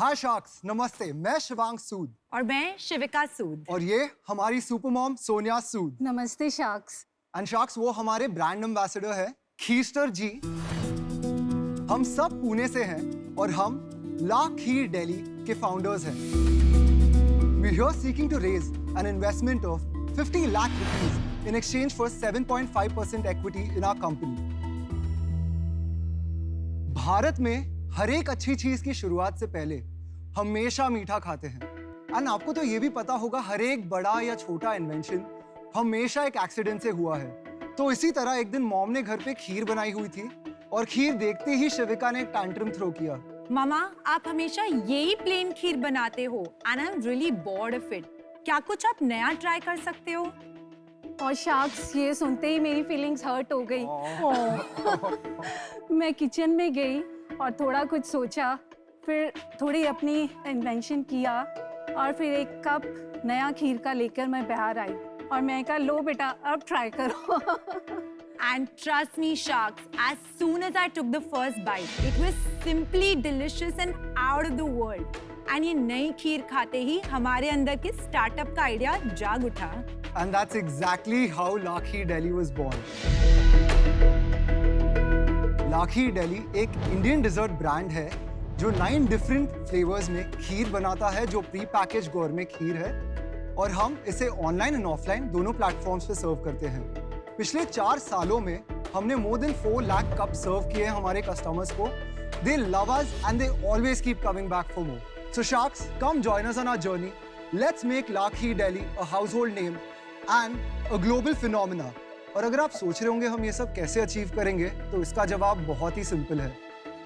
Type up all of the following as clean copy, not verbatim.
हाय sharks, नमस्ते। मैं शिवांग सूद और मैं शिविका सूद। और ये हमारी सुपर मॉम सोनिया सूद। नमस्ते शार्क्स। एंड शार्क्स वो हमारे ब्रांड एम्बेसडर है खीरस्टर जी। हम सब पुणे से हैं और हम ला खीर दिल्ली के फाउंडर्स हैं। We are seeking to raise an investment of 50 lakh rupees in exchange for 7.5% equity in our company. Bharat में हर एक अच्छी चीज की शुरुआत से पहले हमेशा मीठा खाते हैं। एंड आपको तो ये भी पता होगा, हर एक बड़ा या छोटा इन्वेंशन हमेशा एक एक्सीडेंट से हुआ है। तो इसी तरह एक दिन मॉम ने घर पे खीर बनाई हुई थी और खीर देखते ही शिविका ने एक टैंट्रम थ्रो किया। मामा, आप हमेशा यही प्लेन खीर बनाते हो and I am really bored of it. क्या कुछ आप नया ट्राई कर सकते हो? और शार्क्स, ये सुनते ही मेरी फीलिंग्स हर्ट हो गई। मैं किचन में गई और थोड़ा कुछ सोचा, फिर थोड़ी अपनी इन्वेंशन किया और फिर एक कप नया खीर का लेकर मैं बाहर आई और मैं कहा, लो बेटा अब ट्राई करो। And trust me, sharks, as soon as I took the first bite, it was simply delicious and out of the world. And ये नई खीर खाते ही हमारे अंदर के स्टार्टअप का आइडिया जाग उठा। And that's exactly how La Kheer Delhi was born. La Kheer Delhi एक इंडियन डिजर्ट ब्रांड है जो 9 डिफरेंट फ्लेवर्स में खीर बनाता है, जो प्री पैकेज गोरमे खीर है, और हम इसे ऑनलाइन एंड ऑफलाइन दोनों प्लेटफॉर्म्स पे सर्व करते हैं। पिछले 4 सालों में हमने मोर देन 4 लाख कप सर्व किए हैं हमारे कस्टमर्स को। They love us and they always keep coming back for more. So sharks, come join us on our journey. Let's make La Kheer Delhi a household name and a global phenomena. और अगर आप सोच रहे होंगे हम ये सब कैसे अचीव करेंगे, तो इसका जवाब बहुत ही सिंपल है,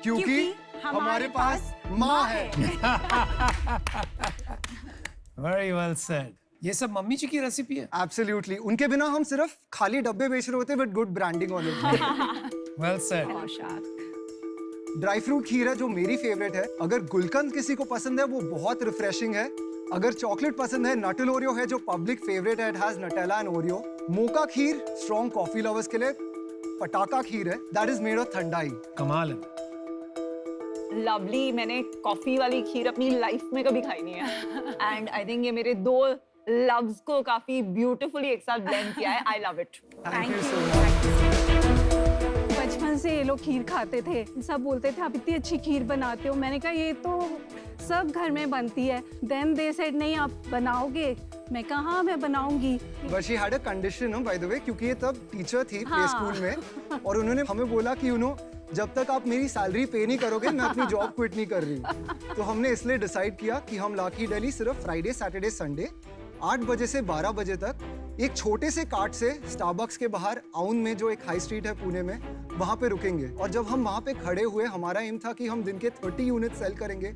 क्योंकि हमारे पास माँ है। Very well said. ये सब मम्मी जी की रेसिपी है? Absolutely. उनके बिना हम सिर्फ खाली डब्बे बेच रहे होते with good branding on it. Well said. और शार्क, ड्राई फ्रूट खीर है जो मेरी फेवरेट है। अगर गुलकंद किसी को पसंद है, वो बहुत रिफ्रेशिंग है। अगर चॉकलेट पसंद है, नटल ओरियो है जो पब्लिक फेवरेट है, it has Nutella and Oreo. Mocha kheer strong coffee lovers के लिए। पटाखा खीर है, that is made of thandai. कमाल है। लवली, मैंने कॉफी वाली खीर अपनी लाइफ में कभी खाई नहीं है एंड आई थिंक ये मेरे 2 लव्स को काफी ब्यूटीफुली एक साथ ब्लेंड किया है। I love it. Thank you so much. बचपन से ये लोग खीर खाते थे, सब बोलते थे आप इतनी अच्छी खीर बनाते हो। मैंने कहा ये तो सब घर में बनती है। देन दे सेड नहीं आप बनाओगे? मैं कहा हाँ मैं बनाऊंगी। But she had a condition by the way, क्योंकि ये तब टीचर थी प्ले स्कूल में, और उन्होंने हमें बोला कि जब तक आप मेरी सैलरी पे नहीं करोगे मैं अपनी जॉब क्विट नहीं कर रही। तो हमने इसलिए डिसाइड किया कि हम ला खीर दिल्ली सिर्फ फ्राइडे, सैटरडे, संडे 8 बजे से 12 बजे तक एक छोटे से कार्ट से स्टारबक्स के बाहर आउन में, जो एक हाई स्ट्रीट है पुणे में, वहां पे रुकेंगे। और जब हम वहां पे खड़े हुए, हमारा एम था कि हम दिन के 30 यूनिट सेल करेंगे,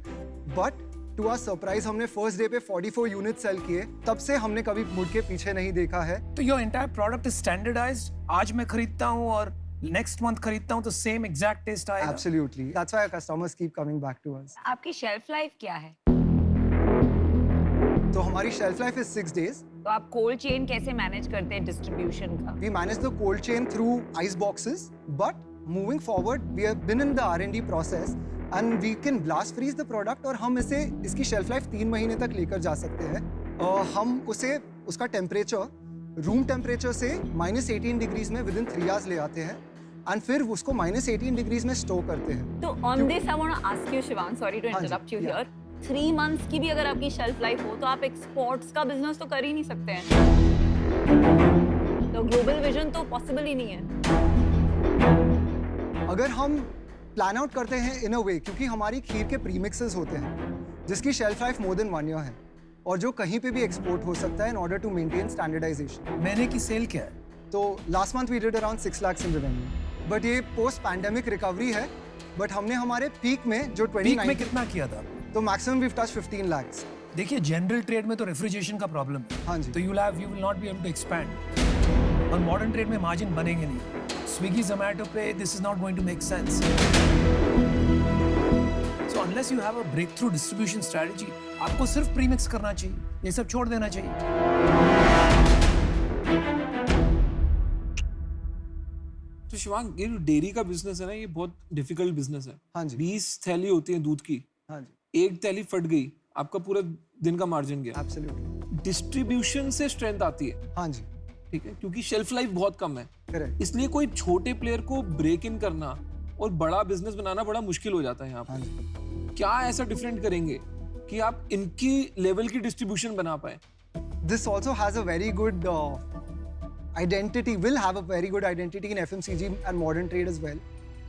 बट टू आवर सरप्राइज हमने फर्स्ट डे पे 44 यूनिट सेल किए। तब से हमने कभी मुड़ के पीछे नहीं देखा है। तो your entire product is standardised. आज मैं खरीदता हूँ और नेक्स्ट मंथ खरीदता हूँ तो सेम एग्जैक्ट टेस्ट आएगा। Absolutely. That's why our customers keep coming back to us. आपकी शेल्फ लाइफ क्या है? तो हमारी shelf life is 6 days. तो आप कोल्ड चेन कैसे मैनेज करते हैं डिस्ट्रीब्यूशन का? We manage the cold chain through ice boxes, but moving forward, we have been in the R&D process and we can blast freeze the product और हम इसकी shelf life 3 महीने तक लेकर जा सकते हैं। हम उसका टेम्परेचर रूम टेम्परेचर से -18 डिग्रीज में विद इन 3 आवर्स ले आते हैं एंड फिर उसको -18 डिग्रीज में स्टोर करते हैं। तो on this I want to ask you Shivang, sorry to interrupt you here, 3 months की भी अगर आपकी शेल्फ लाइफ हो तो आप एक्सपोर्ट्स का बिजनेस तो कर ही नहीं सकते हैं। तो ग्लोबल विजन तो पॉसिबल ही नहीं है। अगर हम प्लान आउट करते हैं इन अ वे, क्योंकि हमारी खीर के प्रीमिक्सेस होते हैं जिसकी shelf life more than 1 year है और जो कहीं पे भी एक्सपोर्ट हो सकता है in order to maintain standardisation. महीने की सेल क्या है? तो last month we did around 6 lakh in revenue, but ये पोस्ट पैंडेमिक रिकवरी है। बट हमने हमारे पीक में जो 2019 में कितना किया था? तो मैक्सिमम वी टच 15 लाख। देखिए जनरल ट्रेड में तो रेफ्रिजरेशन का प्रॉब्लम है। हाँ जी। तो you will not be able to expand. और मॉडर्न ट्रेड में मार्जिन बनेंगे नहीं। स्विगी जोमैटो पे this is not going to make sense. So unless you have a breakthrough distribution strategy, आपको सिर्फ प्रीमिक्स करना चाहिए, ये सब छोड़ देना चाहिए। तो शिवांग, ये जो डेयरी का बिजनेस है ना, ये बहुत डिफिकल्ट बिजनेस है। हाँ जी। 20 थैली होती है दूध की, हाँ जी। एक थैली फट गई, आपका पूरा दिन का मार्जिन गया। एब्सोल्युटली। डिस्ट्रीब्यूशन से स्ट्रेंथ आती है, हाँ जी, ठीक है, क्योंकि शेल्फ लाइफ बहुत कम है। करेक्ट। इसलिए कोई छोटे प्लेयर को ब्रेक इन करना और बड़ा बिजनेस बनाना बड़ा मुश्किल हो जाता है यहाँ हाँ पे। जी। क्या ऐसा डिफरेंट करेंगे कि आप इनकी लेवल की डिस्ट्रीब्यूशन बना पाए? This also has a very good identity, will have a very good identity in FMCG and modern trade as well.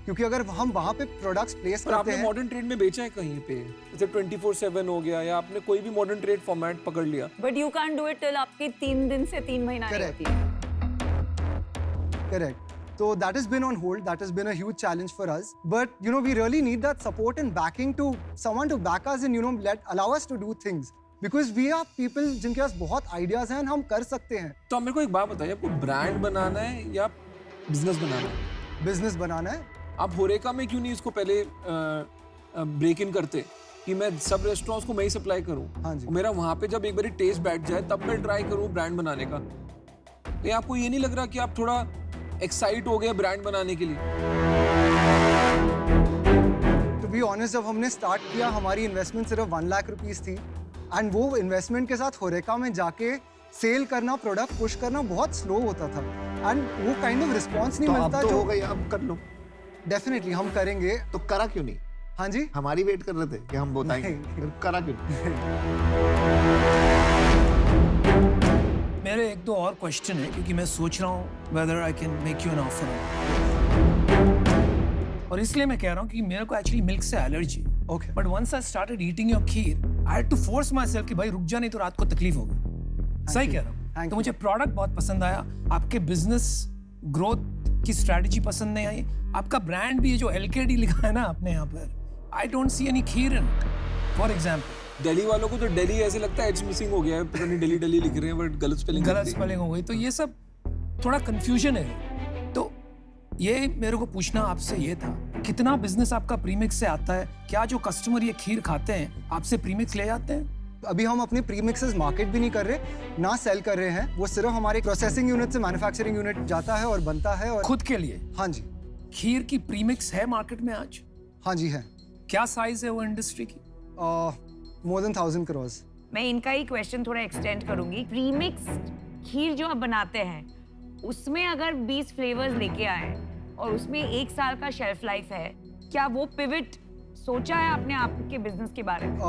क्योंकि अगर हम वहाँ पे प्रोडक्ट्स प्लेस पर करते आपने हैं, मॉडर्न ट्रेड में बेचा है कहीं पे, जैसे 24/7 हो गया, या आपने कोई भी मॉडर्न ट्रेड फॉर्मेट पकड़ लिया? But you can do it till आपकी 3 दिन से 3 महीना नहीं Correct. होती है। correct. So that has been on hold. That has been a huge challenge for us. But you know, we really need that support and backing to someone to back us and allow us to do things. Because we are people जिनके पास बहुत ideas हैं, हम कर सकते हैं. तो आप मेरे को एक बात बताइए, आपको ब्रांड बनाना है या बिजनेस बनाना है? बिजनेस बनाना है. आप होरेका में क्यों नहीं इसको पहले ब्रेक इन करते कि मैं सब रेस्टोरेंट्स को मैं ही सप्लाई करूं? हाँ जी. और मेरा वहां पे जब एक बारी टेस्ट बैठ जाए तब मैं ट्राई करूं ब्रांड बनाने का। तो आपको ये नहीं लग रहा कि आप थोड़ा एक्साइट हो गए ब्रांड बनाने के लिए? To be honest, जब हमने स्टार्ट किया हमारी इन्वेस्टमेंट सिर्फ 1 लाख रुपीस थी एंड वो इन्वेस्टमेंट के साथ होरेका में जाके सेल करना, प्रोडक्ट पुश करना बहुत स्लो होता था एंड वो काइंड ऑफ रिस्पॉन्स नहीं तो मिलता अब तो जो हो गई, अब कर लो। डेफिनेटली हम करेंगे। तो करा क्यों नहीं? हाँ जी, हमारी वेट कर रहे थे कि हम बताएंगे, नहीं। फिर करा क्यों नहीं? मेरे एक दो और क्वेश्चन है क्योंकि मैं सोच रहा हूँ whether I can make you an offer. और इसलिए मैं कह रहा हूँ कि मेरे को एक्चुअली मिल्क से एलर्जी है. Okay. But once I started eating your kheer, I had to force myself कि भाई रुक जा नहीं तो रात को तकलीफ होगी. सही you. कह रहा हूँ. Thank तो you. मुझे प्रोडक्ट बहुत पसंद आया, आपके बिजनेस ग्रोथ की स्ट्रेटजी पसंद नहीं आई, आपका ब्रांड भी है जो LKD लिखा है ना आपने यहाँ पर. I don't see any kheer in it. For example. Delhi वालों को तो दिल्ली ऐसे लगता है एच मिसिंग हो गया है, पता नहीं दिल्ली लिख रहे हैं बट गलत स्पेलिंग हो गई. तो ये सब थोड़ा कंफ्यूजन है. तो ये मेरे को पूछना आपसे ये था, कितना बिजनेस आपका प्रीमिक्स से आता है? क्या जो कस्टमर ये खीर खाते हैं आपसे प्रीमिक्स ले जाते हैं? अभी हम अपने प्रीमिक्सेस मार्केट भी नहीं कर रहे, ना सेल कर रहे हैं. वो सिर्फ हमारे प्रोसेसिंग यूनिट से मैन्युफैक्चरिंग यूनिट जाता है और बनता है. और खुद के लिए हाँ जी, खीर की प्रीमिक्स है मार्केट में आज? हाँ जी है. क्या साइज है वो इंडस्ट्री की? More than 1000 crores. मैं इनका ही क्वेश्चन थोड़ा एक्सटेंड करूंगी. प्रीमिक्स खीर जो आप बनाते हैं उसमें अगर 20 फ्लेवर्स लेके आए और उसमें 1 साल का शेल्फ लाइफ है, क्या वो पिवट सोचा है आपने आपके बिजनेस के बारे में?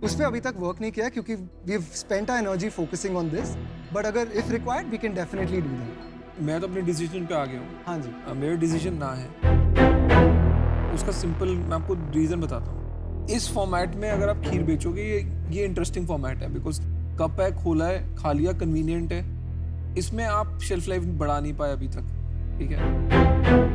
उस पर अभी तक वर्क नहीं किया है क्योंकि we have spent our energy focusing on this, but अगर if required we can definitely do that. मैं तो अपने डिसीजन पे आ गया हूँ. हाँ जी. मेरा डिसीजन ना है, उसका सिंपल मैं आपको रीजन बताता हूँ. इस फॉर्मेट में अगर आप खीर बेचोगे, ये इंटरेस्टिंग फॉर्मेट है बिकॉज कप है, खोला है, खा लिया, कन्वीनियंट है. इसमें आप शेल्फ लाइफ बढ़ा नहीं पाए अभी तक, ठीक है.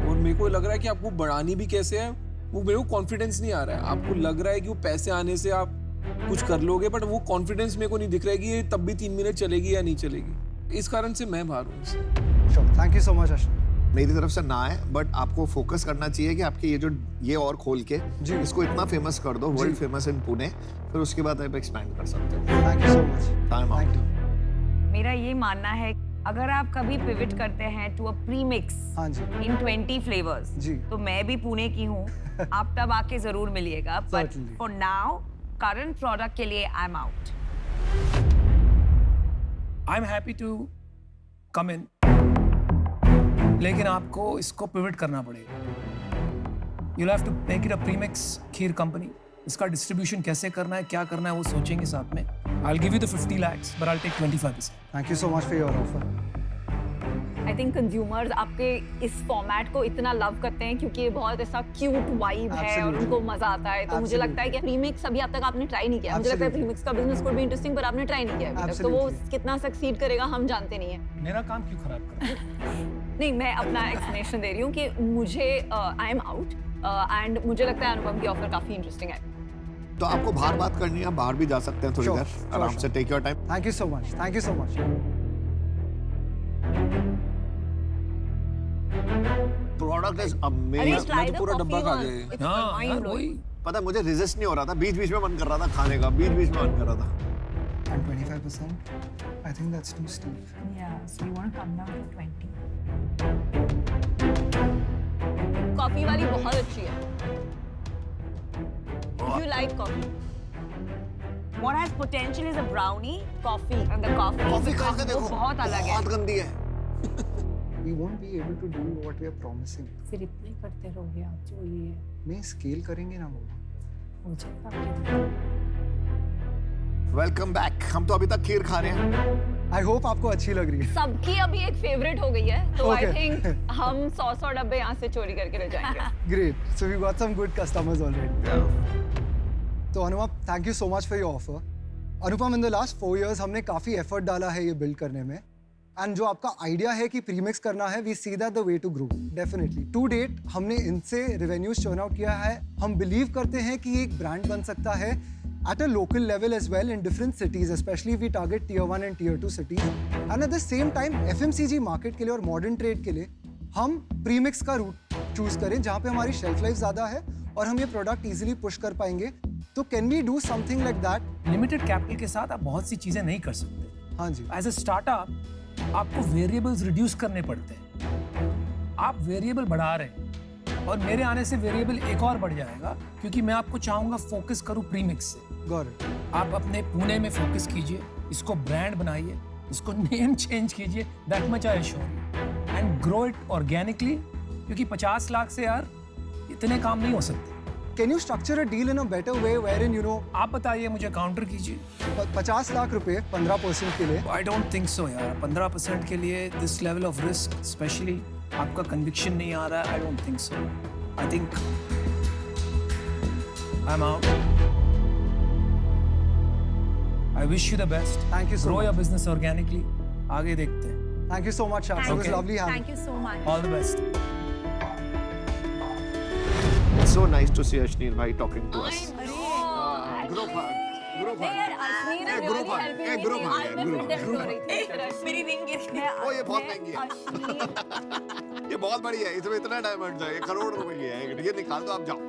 और मेरे को लग रहा है कि आपको बढ़ानी भी कैसे है, वो मेरे को कॉन्फिडेंस नहीं आ रहा है. आपको लग रहा है कि वो पैसे आने से आप कुछ कर लोगे, बट वो कॉन्फिडेंस मेरे को नहीं दिख रहा है कि ये तब भी 3 महीने चलेगी या नहीं चलेगी. इस कारण से मैं बाहर हूँ इससे. Sure. Thank you so much Ashwin. मेरी तरफ से ना है, बट आपको फोकस करना चाहिए कि आपके ये और खोल के जी. इसको इतना फेमस कर दो, वर्ल्ड फेमस इन पुणे, फिर उसके बाद आप एक्सपैंड कर सकते हो. Thank you so much. Time thank out. You. मेरा ये मानना है अगर आप कभी पिवट करते हैं टू अ प्रीमिक्स हाँ जी. इन 20 फ्लेवर्स, जी. तो मैं भी पुणे की हूँ, आप तब आके जरूर मिलिएगा. But Certainly. For now current product के लिए I am out. I am happy to come in, लेकिन आपको इसको पिवट करना पड़ेगा. You have to make it a premix kheer company. इसका डिस्ट्रीब्यूशन कैसे करना है, क्या करना है, वो सोचेंगे साथ में. I will give you the 50 lakhs, but I'll take 25%. Thank you so much for your offer. I think consumers आपके इस फॉर्मेट को इतना लव करते हैं क्योंकि ये बहुत ऐसा क्यूट वाइब है और Absolutely. उनको मजा आता है. तो मुझे लगता है कि प्रीमिक्स अभी अब तक आपने ट्राई नहीं किया. मुझे लगता है Absolutely. प्रीमिक्स का बिजनेस कोई भी इंटरेस्टिंग, पर आपने ट्राई नहीं किया अभी तक. तो वो Absolutely. कितना सक्सीड करेगा हम जानते नहीं है. मेरा काम क्यों खराब करना? नहीं, मैं अपना एक्सप्लेनेशन दे रही हूँ कि मुझे आई एम आउट एंड मुझे लगता है अनुपम की ऑफर काफी इंटरेस्टिंग है. तो आपको बाहर बात करनी है, बाहर भी जा सकते हैं थोड़ी Sure, देर sure, आराम sure. से. Take your time. Thank you so much. Thank you so much. Product is अरे अमेजिंग. ट्राई तो द पूरा कॉफी डब्बा खा वन. गया. इट्स हाँ माइंड यार, ब्लोइंग. वही. पता है मुझे रेजिस्ट नहीं हो रहा था, बीच बीच में मन कर रहा था खाने का, बीच बीच में मन कर रहा था. And 25%? I think that's too steep. Yeah, so you want to come down to 20. Coffee वाली बहुत अच्छी है. if you like coffee. What has potential is a brownie, coffee, and the coffee. Coffee खा because के देखो वो बहुत अलग है. बहुत गंदी है We won't be able to do what we are promising. फिर इतना ही करते रहोगे आप जो ये है नहीं स्केल करेंगे ना मम्मा. हो जाएगा आपके वेलकम बैक हम तो अभी तक खीर खा रहे हैं I hope आपको अच्छी लग रही है. सबकी अभी एक फेवरेट हो गई है, तो I Okay. think हम 100 डब्बे यहाँ से चोरी करके ले जाएंगे. Great. So we got some good customers already. तो अनुपम, thank you so much for your offer. Anupam, in the last 4 years हमने काफी effort डाला है ये build करने में. And जो आपका idea है कि premix करना है, we see that the way to grow. Definitely. To date हमने इनसे revenues churn out किया है. हम believe करते हैं कि ये एक brand बन सकता है at a local level as well in different cities, especially if we target tier 1 and tier 2 cities. And at the same time FMCG market के लिए और modern trade के लिए हम premix का route choose करें जहाँ पे हमारी shelf life ज़्यादा है और हम ये product easily push कर पाएंगे. तो can we do something like that? Limited capital के साथ आप बहुत सी चीजें नहीं कर सकते. हाँ जी. एज ए स्टार्टअप आपको वेरिएबल्स रिड्यूस करने पड़ते हैं. आप वेरिएबल बढ़ा रहे हैं और मेरे आने से वेरिएबल एक और बढ़ जाएगा क्योंकि मैं आपको चाहूंगा फोकस करूं प्रीमिक्स से. Got it. आप अपने पुणे में फोकस कीजिए, इसको ब्रांड बनाइए, इसको नेम चेंज कीजिए, that much I assure you, and grow it organically क्योंकि 50 लाख से यार इतने काम नहीं हो सकते. Can you structure a deal in a better way wherein आप बताइए, मुझे काउंटर कीजिए. 50 लाख रुपए 15% के लिए आई डोंट थिंक सो यार. 15% के लिए this level of risk, specially आपका कन्विक्शन नहीं आ रहा है. I don't think so. I think I am out. I wish you the best. Thank you so Grow much. your business organically. आगे देखते हैं. Thank you so much, Shaks. It was Okay. lovely having Thank you so much. All the best. so nice to see Ashneer bhai talking to us group hug Ashneer is really helping me. group hug आज मैं group fitness हो रही थी. मेरी ring गिर गई. ओ ये बहुत महंगी है ये बहुत बड़ी है इसमें इतना डायमंड है ये करोड़ रुपए की है ये निकाल दो आप जाओ